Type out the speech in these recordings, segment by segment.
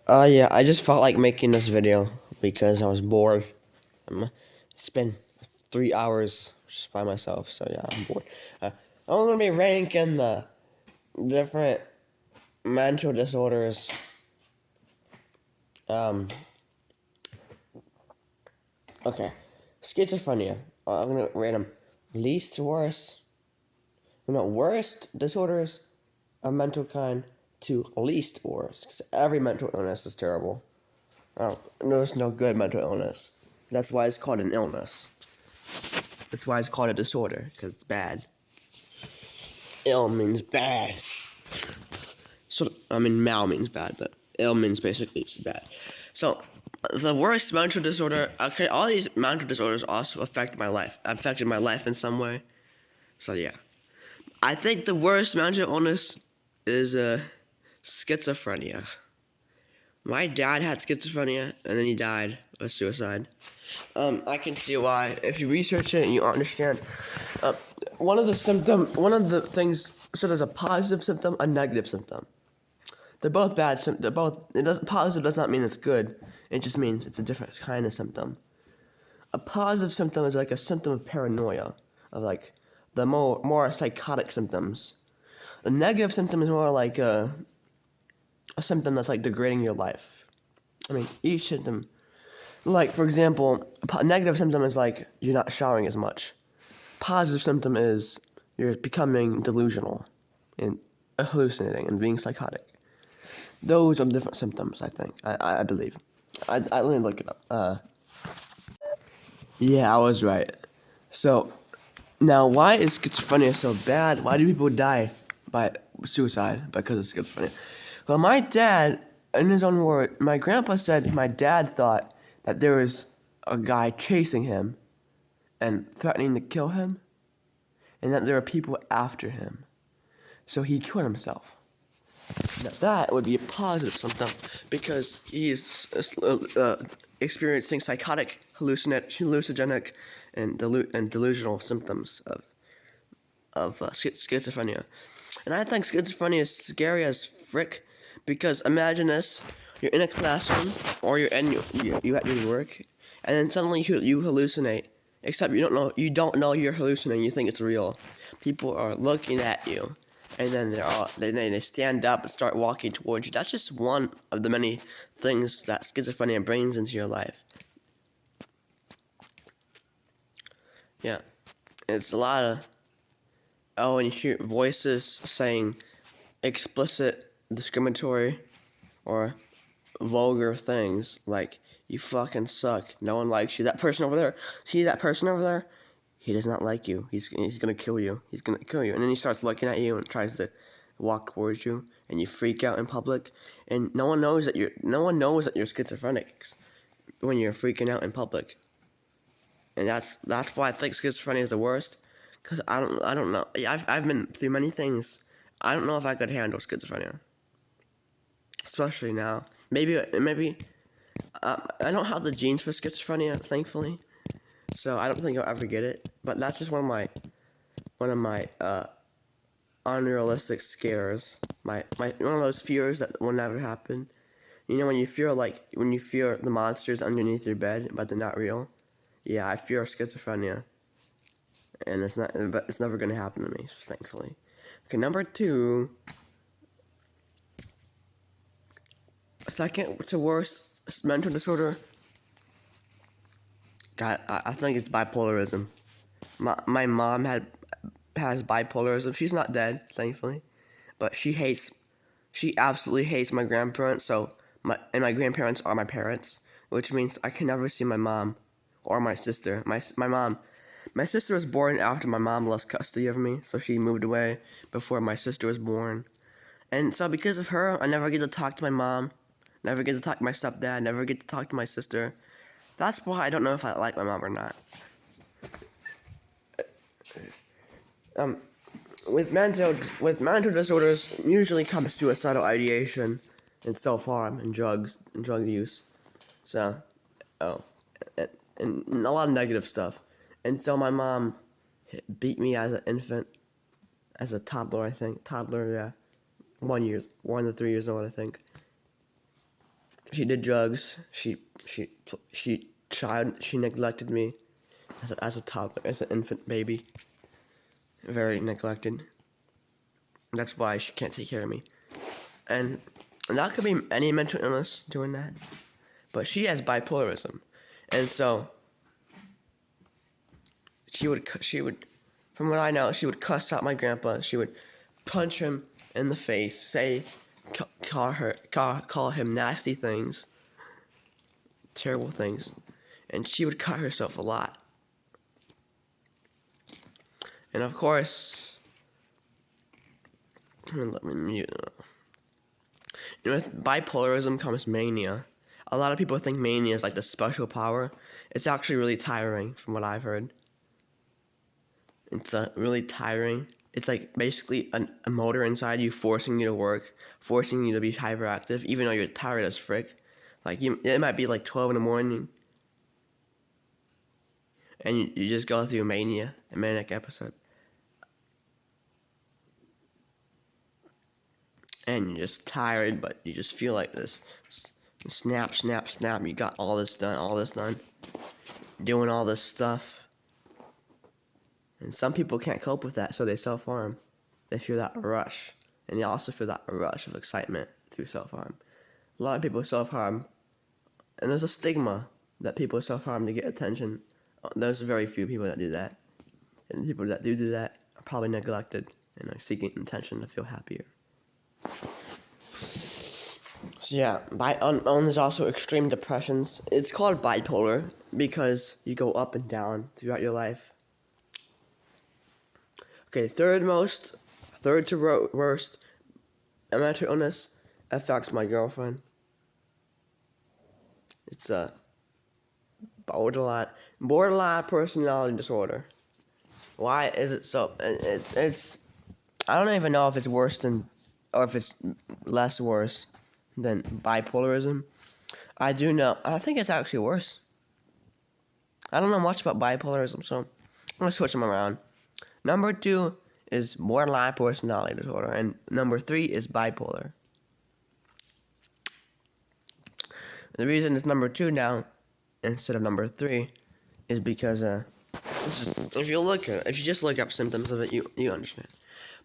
Yeah, I just felt like making this video because I was bored. It's been 3 hours just by myself, so yeah, I'm bored. I'm gonna be ranking the different mental disorders. Um, okay, schizophrenia. I'm gonna rate them least to worst. Worst disorders of mental kind to least worst, because every mental illness is terrible. Oh, there's no good mental illness. That's why it's called an illness. That's why it's called a disorder, because it's bad. Ill means bad. So, mal means bad, but ill means basically it's bad. So, the worst mental disorder, okay, all these mental disorders also affected my life in some way. So, yeah. I think the worst mental illness is schizophrenia. My dad had schizophrenia, and then he died of suicide. I can see why. If you research it, you understand. One of the things, so there's a positive symptom, a negative symptom. They're both bad. Positive does not mean it's good. It just means it's a different kind of symptom. A positive symptom is like a symptom of paranoia, of like the more psychotic symptoms. A negative symptom is more like a symptom that's like degrading your life. Each symptom, like for example, a negative symptom is like you're not showering as much. Positive symptom is you're becoming delusional and hallucinating and being psychotic. Those are different symptoms, I think. I believe. Let me look it up. Yeah, I was right. So, now why is schizophrenia so bad? Why do people die by suicide because of schizophrenia? Well, my dad, in his own word, my grandpa said my dad thought that there was a guy chasing him and threatening to kill him, and that there were people after him. So he killed himself. Now that would be a positive symptom because he's experiencing psychotic, hallucinogenic, and delusional symptoms of schizophrenia. And I think schizophrenia is scary as frick because imagine this: you're in a classroom or you're at your work, and then suddenly you hallucinate. Except you don't know you're hallucinating. You think it's real. People are looking at you, and then they stand up and start walking towards you. That's just one of the many things that schizophrenia brings into your life. Yeah, it's a lot of and you hear voices saying explicit, discriminatory, or vulgar things like "you fucking suck," "no one likes you," "that person over there, see that person over there, he does not like you, he's gonna kill you, and then he starts looking at you and tries to walk towards you, and you freak out in public, and no one knows that you're schizophrenic when you're freaking out in public, and that's why I think schizophrenia is the worst, because I don't know, I've been through many things. I don't know if I could handle schizophrenia, especially now. Maybe I don't have the genes for schizophrenia, thankfully, so I don't think I'll ever get it. But that's just one of my unrealistic scares. My one of those fears that will never happen. You know when you fear the monsters underneath your bed, but they're not real. Yeah, I fear schizophrenia, and but it's never gonna happen to me, thankfully. Okay, number 2. Second to worst mental disorder. God, I think it's bipolarism. My mom has bipolarism. She's not dead, thankfully, but she absolutely hates my grandparents. So my grandparents are my parents, which means I can never see my mom or my sister. My sister was born after my mom lost custody of me, so she moved away before my sister was born, and so because of her, I never get to talk to my mom, never get to talk to my stepdad, never get to talk to my sister. That's why I don't know if I like my mom or not. With mental disorders usually comes suicidal ideation and self-harm and drug use. So, and a lot of negative stuff. And so my mom beat me as an infant, as a toddler, I think. Toddler, yeah. 1 to 3 years old, I think. did drugs. She neglected me as a toddler, as an infant baby. Very neglected. That's why she can't take care of me. And that could be any mental illness doing that. But she has bipolarism. And so she would, from what I know, she would cuss out my grandpa. She would punch him in the face, call him nasty things, terrible things. And she would cut herself a lot. And of course, let me mute. With bipolarism comes mania. A lot of people think mania is like the special power. It's actually really tiring, from what I've heard. It's really tiring. It's like basically a motor inside you forcing you to work, forcing you to be hyperactive, even though you're tired as frick. Like it might be like 12 in the morning, and you just go through a manic episode. And you're just tired, but you just feel like this. Snap, snap, snap. You got all this done. Doing all this stuff. And some people can't cope with that, so they self-harm. They feel that rush. And they also feel that rush of excitement through self-harm. A lot of people self-harm. And there's a stigma that people self-harm to get attention. There's very few people that do that. And the people that do that are probably neglected and are seeking attention to feel happier. So yeah, there's also extreme depressions. It's called bipolar because you go up and down throughout your life. Okay, third to worst mental illness affects my girlfriend. It's a borderline personality disorder. Why is it so? It's I don't even know if it's worse than, or if it's less worse than bipolarism. I think it's actually worse. I don't know much about bipolarism, so I'm gonna switch them around. Number 2 is borderline personality disorder, and number 3 is bipolar. The reason it's number 2 now instead of number 3 is because if you just look up symptoms of it, you understand.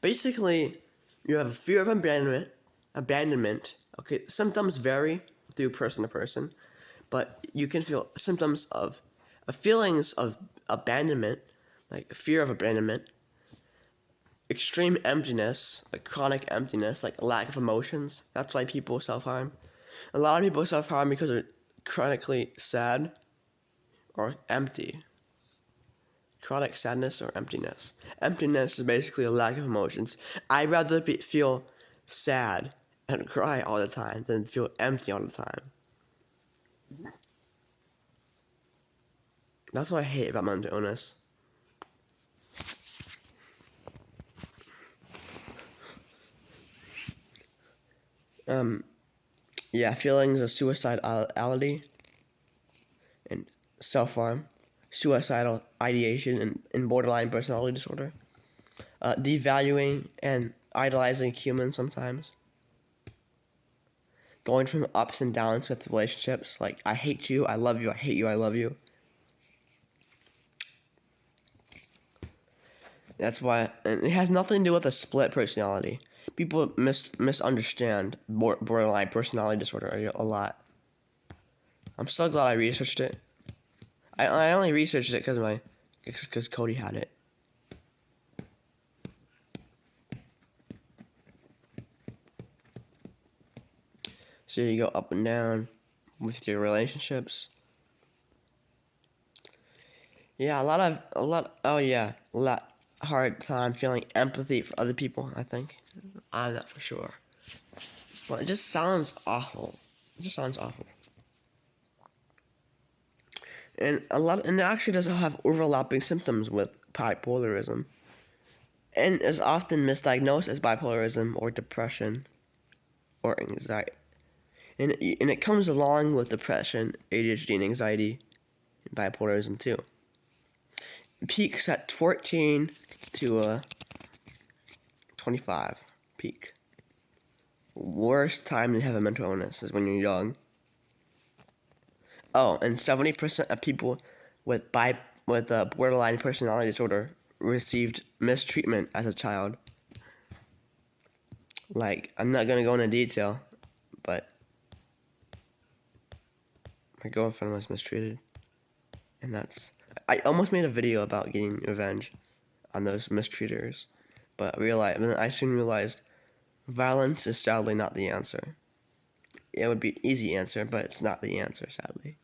Basically, you have a fear of abandonment. Okay, symptoms vary through person to person, but you can feel symptoms of feelings of abandonment, like fear of abandonment, extreme emptiness, like chronic emptiness, like lack of emotions. That's why people self-harm. A lot of people self-harm because they're chronically sad or empty. Chronic sadness or emptiness. Emptiness is basically a lack of emotions. I'd rather feel sad and cry all the time than feel empty all the time. That's what I hate about mental illness. Feelings of suicidality and self-harm, suicidal ideation and borderline personality disorder, devaluing and idolizing humans sometimes, going from ups and downs with relationships, like I hate you, I love you, I hate you, I love you. That's why, and it has nothing to do with a split personality. People misunderstand borderline personality disorder a lot. I'm so glad I researched it. I only researched it because Cody had it. So you go up and down with your relationships. Yeah, a lot hard time feeling empathy for other people, I think. I'm not for sure. But it just sounds awful. And it actually does have overlapping symptoms with bipolarism. And is often misdiagnosed as bipolarism or depression or anxiety. And it comes along with depression, ADHD, and anxiety, and bipolarism too. Peaks at 14 to 25 peak. Worst time to have a mental illness is when you're young. Oh, and 70% of people with borderline personality disorder received mistreatment as a child. Like, I'm not gonna go into detail, but my girlfriend was mistreated, and I almost made a video about getting revenge on those mistreaters, but I soon realized violence is sadly not the answer. It would be an easy answer, but it's not the answer, sadly.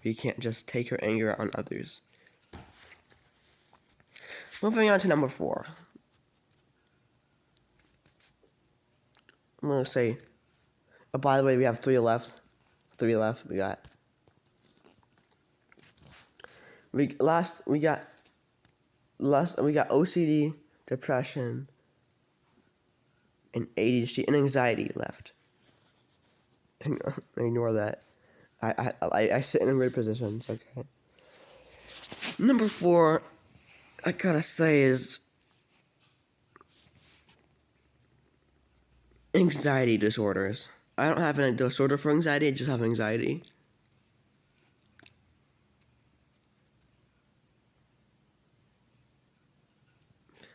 You can't just take your anger out on others. Moving on to number 4. I'm gonna say, oh, by the way, we have 3 left. 3 left. We got OCD, depression, and ADHD and anxiety left. Ignore that. I sit in weird positions. Okay. Number 4, I gotta say, is anxiety disorders. I don't have a disorder for anxiety. I just have anxiety.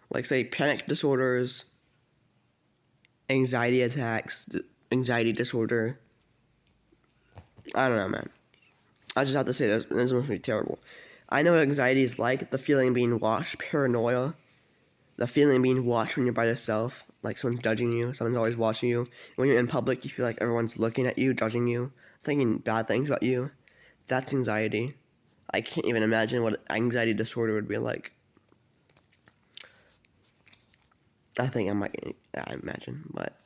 Like, say, panic disorders, anxiety attacks, anxiety disorder. I don't know, man. I just have to say this must be terrible. I know what anxiety is like, the feeling being watched, paranoia, the feeling being watched when you're by yourself, like someone's judging you, someone's always watching you. When you're in public, you feel like everyone's looking at you, judging you, thinking bad things about you. That's anxiety. I can't even imagine what anxiety disorder would be like. I think I imagine, but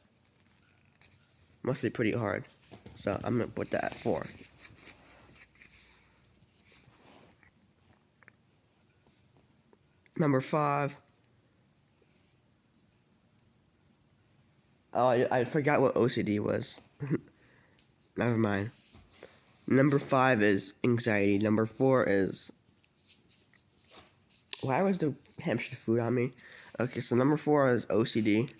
must be pretty hard. So I'm gonna put that at 4. Number 5. Oh, I forgot what OCD was. Never mind. Number 5 is anxiety. Number 4 is... Why was the hamster food on me? Okay, so number 4 is OCD.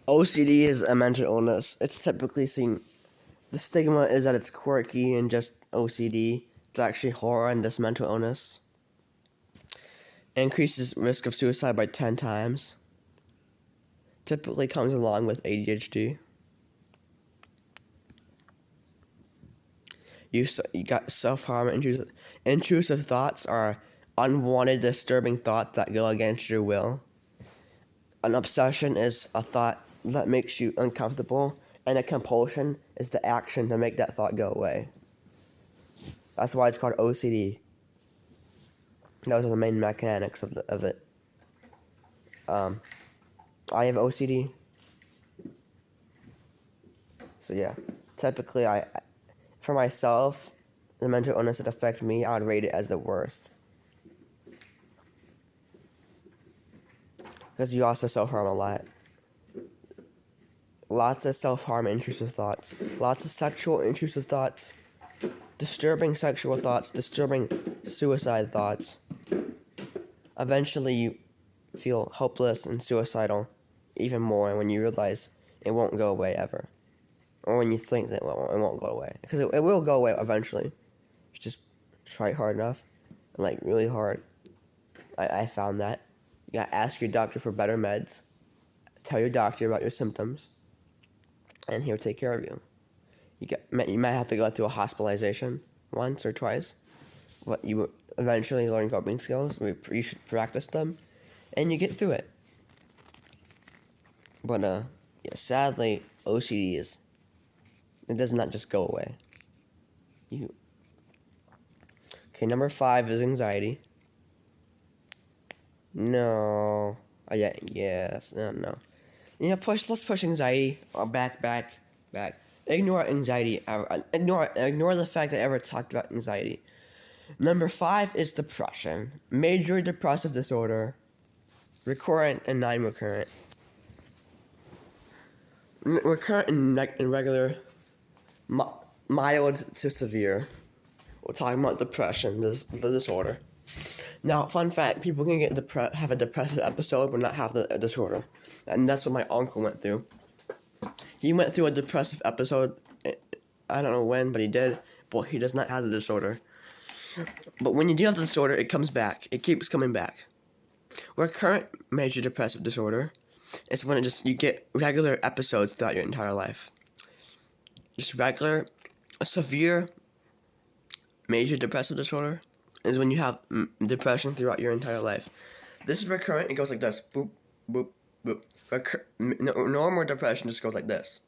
OCD is a mental illness. It's typically seen... The stigma is that it's quirky and just OCD. It's actually horror and just mental illness. Increases risk of suicide by 10 times. Typically comes along with ADHD. You got self-harm. Intrusive thoughts are unwanted, disturbing thoughts that go against your will. An obsession is a thought that makes you uncomfortable, and a compulsion is the action to make that thought go away. That's why it's called OCD. Those are the main mechanics of it. I have OCD. So yeah, typically for myself, the mental illness that affect me, I would rate it as the worst. Because you also self-harm a lot. Lots of self-harm, intrusive thoughts. Lots of sexual intrusive thoughts. Disturbing sexual thoughts. Disturbing suicide thoughts. Eventually you feel hopeless and suicidal even more when you realize it won't go away ever. Or when you think that it won't go away. Because it will go away eventually. Just try hard enough. Like, really hard. I found that. You gotta ask your doctor for better meds. Tell your doctor about your symptoms. And he'll take care of you. You might have to go through a hospitalization once or twice. But you eventually learn coping skills. You should practice them. And you get through it. But, yeah, sadly, OCD it does not just go away. Okay, number 5 is anxiety. No. Oh, yeah, yes. No. Let's push anxiety back. Ignore anxiety. Ignore the fact that I ever talked about anxiety. Number 5 is depression. Major depressive disorder. Recurrent and non-recurrent. Recurrent and regular. Mild to severe. We're talking about depression, the disorder. Now, fun fact: people can have a depressive episode but not have the disorder, and that's what my uncle went through. He went through a depressive episode I don't know when, but he did. But he does not have the disorder. But when you do have the disorder, it comes back. It keeps coming back. Recurrent major depressive disorder is when you get regular episodes throughout your entire life. Just regular, severe major depressive disorder is when you have depression throughout your entire life. This is recurrent. It goes like this. Boop, boop, boop. Normal depression just goes like this.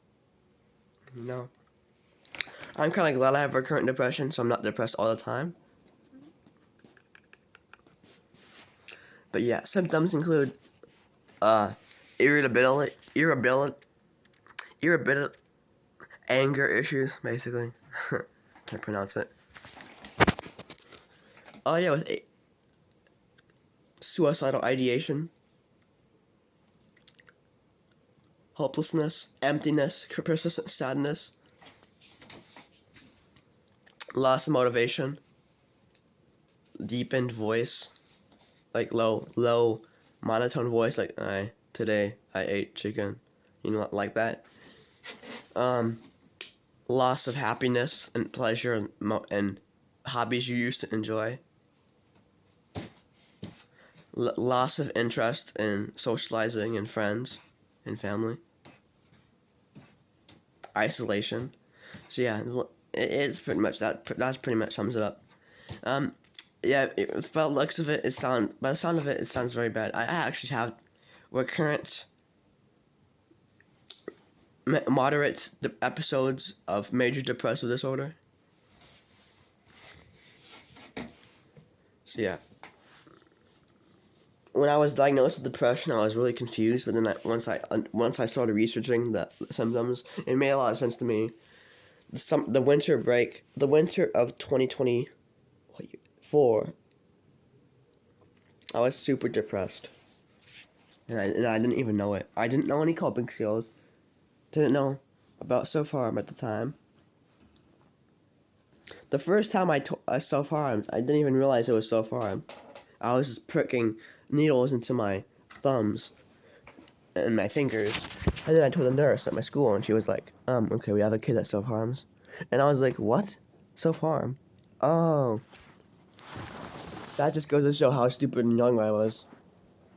I'm kind of glad I have recurrent depression, so I'm not depressed all the time. But yeah, symptoms include irritability, anger issues, basically. Can't pronounce it. Oh yeah, with suicidal ideation, hopelessness, emptiness, persistent sadness, loss of motivation, deepened voice, like low monotone voice, like today I ate chicken, like that. Loss of happiness and pleasure and hobbies you used to enjoy. Loss of interest in socializing and friends and family. Isolation. So yeah, it's pretty much that. That's pretty much sums it up. Yeah, by the looks of it, by the sound of it, it sounds very bad. I actually have recurrent, moderate episodes of major depressive disorder. So yeah. When I was diagnosed with depression, I was really confused. But then once I started researching the symptoms, it made a lot of sense to me. The winter of 2024, I was super depressed, and I didn't even know it. I didn't know any coping skills. Didn't know about self-harm at the time. The first time I self-harmed, I didn't even realize it was self-harm. I was just pricking needles into my thumbs and my fingers. And then I told the nurse at my school, and she was like, okay, we have a kid that self-harms. And I was like, what? Self-harm? Oh. That just goes to show how stupid and young I was.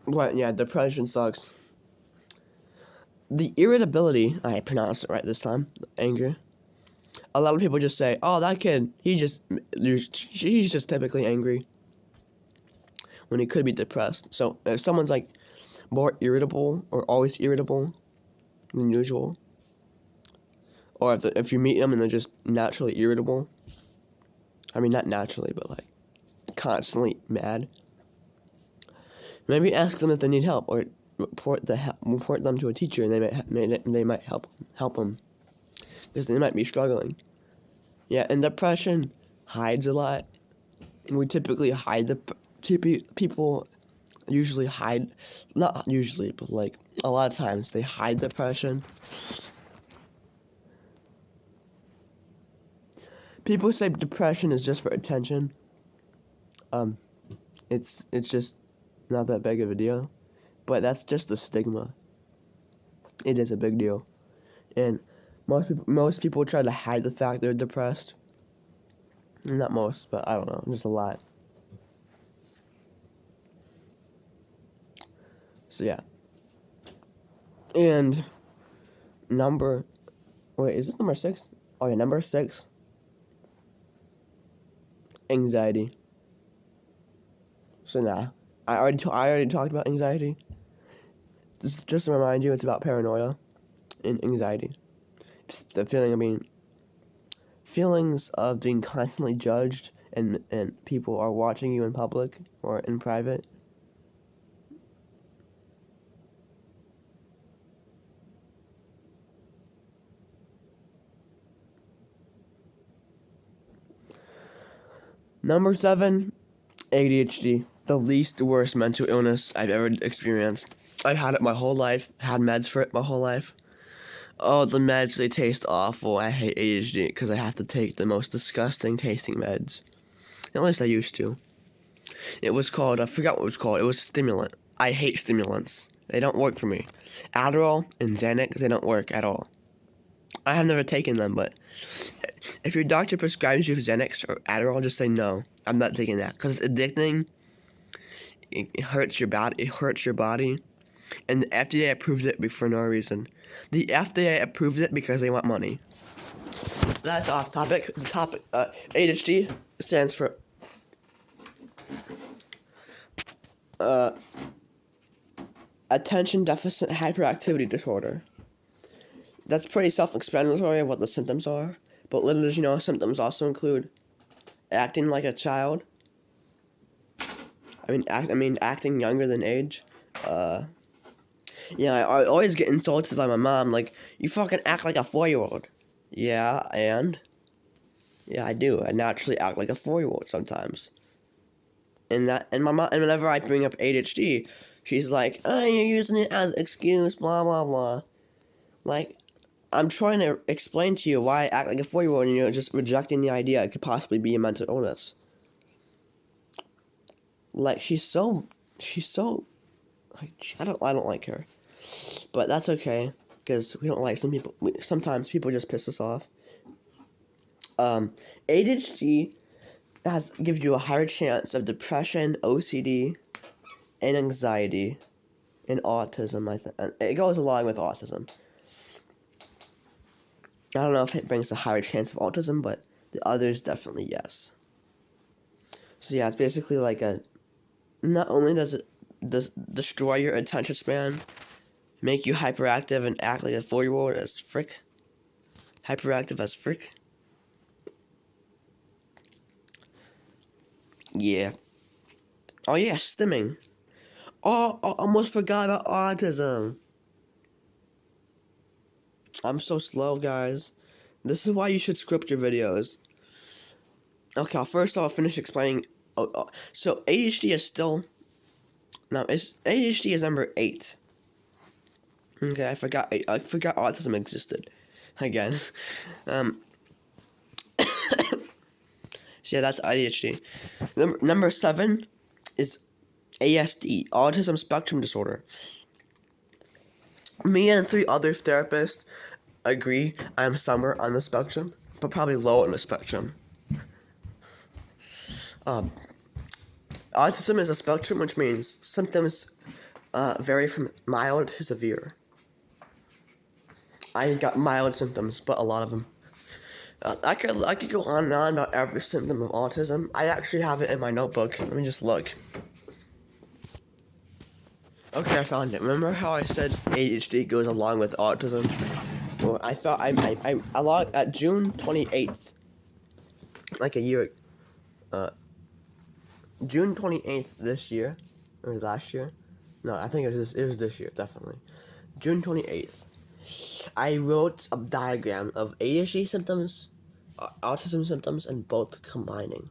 But yeah, depression sucks. The irritability, I pronounced it right this time, anger. A lot of people just say, oh, that kid, he's just typically angry, when he could be depressed. So if someone's like more irritable or always irritable than usual, or if you meet them and they're just naturally irritable, I mean not naturally, but like constantly mad, maybe ask them if they need help, or report them to a teacher, and they might help them, because they might be struggling. Yeah, and depression hides a lot. We typically hide people usually hide, not usually, but like a lot of times they hide depression. People say depression is just for attention. It's just not that big of a deal, but that's just the stigma. It is a big deal, and most people try to hide the fact they're depressed. Not most, but I don't know, just a lot. So yeah. And is this number 6? Oh yeah, number 6. Anxiety. So nah, I already talked about anxiety. Just to remind you, it's about paranoia and anxiety. Just the feelings of being constantly judged, and people are watching you in public or in private. Number 7, ADHD. The least worst mental illness I've ever experienced. I've had it my whole life, had meds for it my whole life. Oh, the meds, they taste awful. I hate ADHD because I have to take the most disgusting tasting meds. At least I used to. It was called, I forgot what it was called. It was stimulant. I hate stimulants. They don't work for me. Adderall and Xanax, they don't work at all. I have never taken them, but if your doctor prescribes you Xanax or Adderall, just say no. I'm not taking that because it's addicting. It hurts your body. It hurts your body, and the FDA approves it for no reason. The FDA approves it because they want money. That's off topic. The topic ADHD stands for attention deficit hyperactivity disorder. That's pretty self-explanatory of what the symptoms are. But little did you know, symptoms also include acting like a child. Acting younger than age. Yeah, I always get insulted by my mom. Like, you fucking act like a 4-year-old. Yeah, and yeah, I do. I naturally act like a 4-year-old sometimes. And my mom, and whenever I bring up ADHD, she's like, "Oh, you're using it as an excuse, blah blah blah." Like, I'm trying to explain to you why I act like a 4-year-old, and you're just rejecting the idea it could possibly be a mental illness. Like, she's so, like, I don't like her, but that's okay because we don't like some people. Sometimes people just piss us off. ADHD gives you a higher chance of depression, OCD, and anxiety, and autism. I think it goes along with autism. I don't know if it brings a higher chance of autism, but the others definitely yes. So yeah, it's basically like not only does it destroy your attention span, make you hyperactive and act like a 4-year-old as frick. Hyperactive as frick. Yeah. Oh yeah, stimming. Oh, I almost forgot about autism. I'm so slow, guys. This is why you should script your videos. Okay, I'll finish explaining. So ADHD is still. No, ADHD is number 8. Okay, I forgot autism existed. Again. So yeah, that's ADHD. Number 7 is ASD, Autism Spectrum Disorder. Me and 3 other therapists agree I'm somewhere on the spectrum, but probably low on the spectrum. Autism is a spectrum, which means symptoms vary from mild to severe. I got mild symptoms, but a lot of them. I could go on and on about every symptom of autism. I actually have it in my notebook. Let me just look. Okay, I found it. Remember how I said ADHD goes along with autism? Well, I thought I along at June 28th, like a year, June 28th this year, or last year. No, I think it was this year, definitely. June 28th. I wrote a diagram of ADHD symptoms, autism symptoms, and both combining.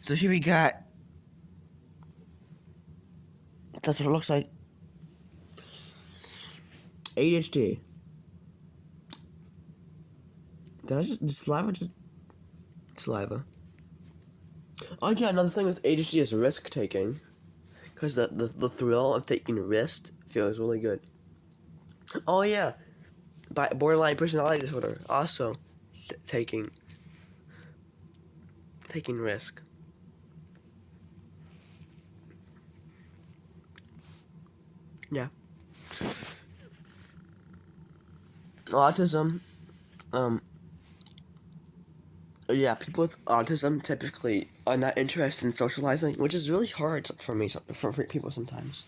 So here we got. That's what it looks like. ADHD. Did I just saliva? Oh yeah, another thing with ADHD is risk taking, because the thrill of taking a risk feels really good. Oh yeah, borderline personality disorder also taking risk. Yeah. Autism. Yeah, people with autism typically are not interested in socializing, which is really hard for me, for people sometimes.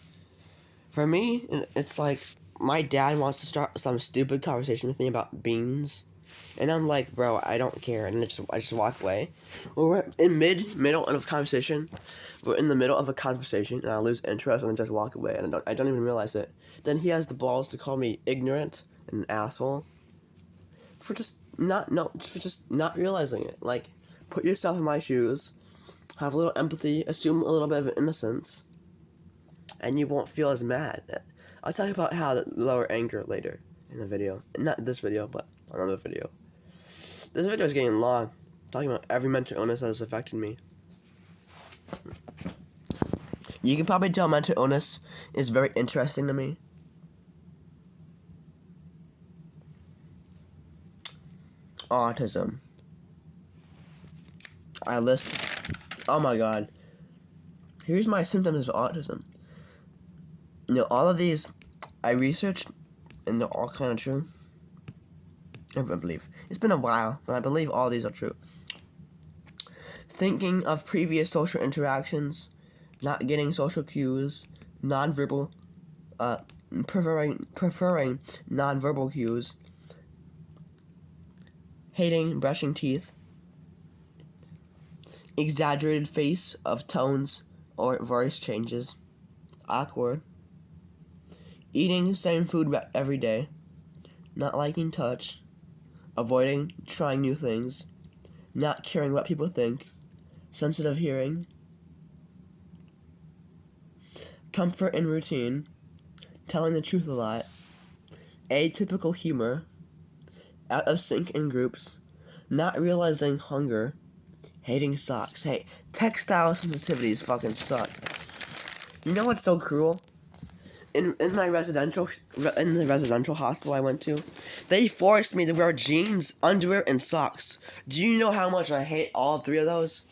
For me, it's like my dad wants to start some stupid conversation with me about beans, and I'm like, bro, I don't care, and I just walk away. Or we're in middle of a conversation, and I lose interest and I just walk away, and I don't even realize it. Then he has the balls to call me ignorant and an asshole for just not realizing it. Like, put yourself in my shoes, have a little empathy, assume a little bit of innocence, and you won't feel as mad. I'll talk about how to lower anger later in the video. Not this video, but another video. This video is getting long. I'm talking about every mental illness that has affected me. You can probably tell mental illness is very interesting to me. autism. I list. Oh my god. Here's my symptoms of autism. You know, all of these I researched, and they're all kind of true. I believe. It's been a while, but I believe all these are true. Thinking of previous social interactions, not getting social cues, nonverbal, preferring nonverbal cues, hating brushing teeth, exaggerated face of tones or voice changes, awkward, eating same food every day, not liking touch, avoiding trying new things, not caring what people think, sensitive hearing, comfort in routine, telling the truth a lot, atypical humor, out of sync in groups, not realizing hunger, hating socks. Hey, textile sensitivities fucking suck. You know what's so cruel? In the residential hospital I went to, they forced me to wear jeans, underwear, and socks. Do you know how much I hate all three of those?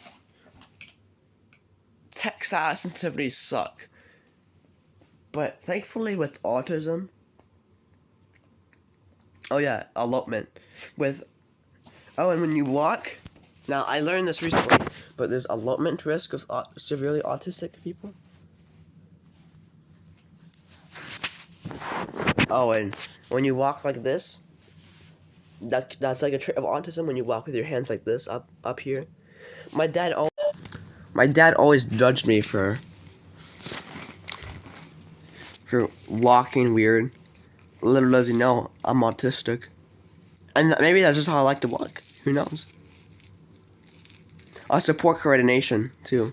Textile sensitivities suck. But thankfully with autism, oh yeah, elopement. And when you walk, now I learned this recently, but there's elopement risk of severely autistic people. Oh, and when you walk like this, that's like a trait of autism. When you walk with your hands like this up here. My dad always judged me for walking weird. Little does he know I'm autistic, and maybe that's just how I like to walk. Who knows? I support coordination too,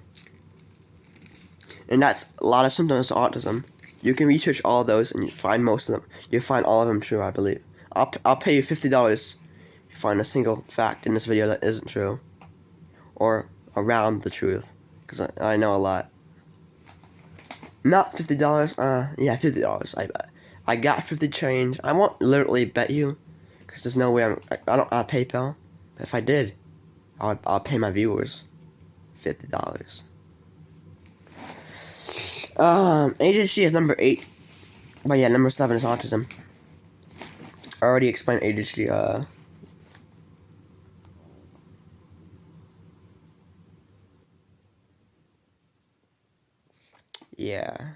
and that's a lot of symptoms of autism. You can research all of those and you find most of them. You find all of them true, I believe. I'll pay you $50 if you find a single fact in this video that isn't true, or around the truth, because I know a lot. Not $50. Yeah, $50. I got 50 change. I won't literally bet you, because there's no way I don't have PayPal. But if I did, I'll pay my viewers $50. ADHD is number 8. But yeah, number 7 is autism. I already explained ADHD, yeah.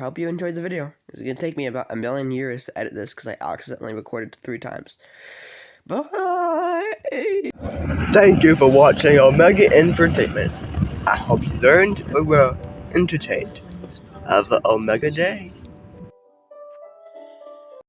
Hope you enjoyed the video. It's gonna take me about 1,000,000 years to edit this because I accidentally recorded 3 times. Bye! Thank you for watching Omega Infotainment. I hope you learned or were entertained. Have an Omega day.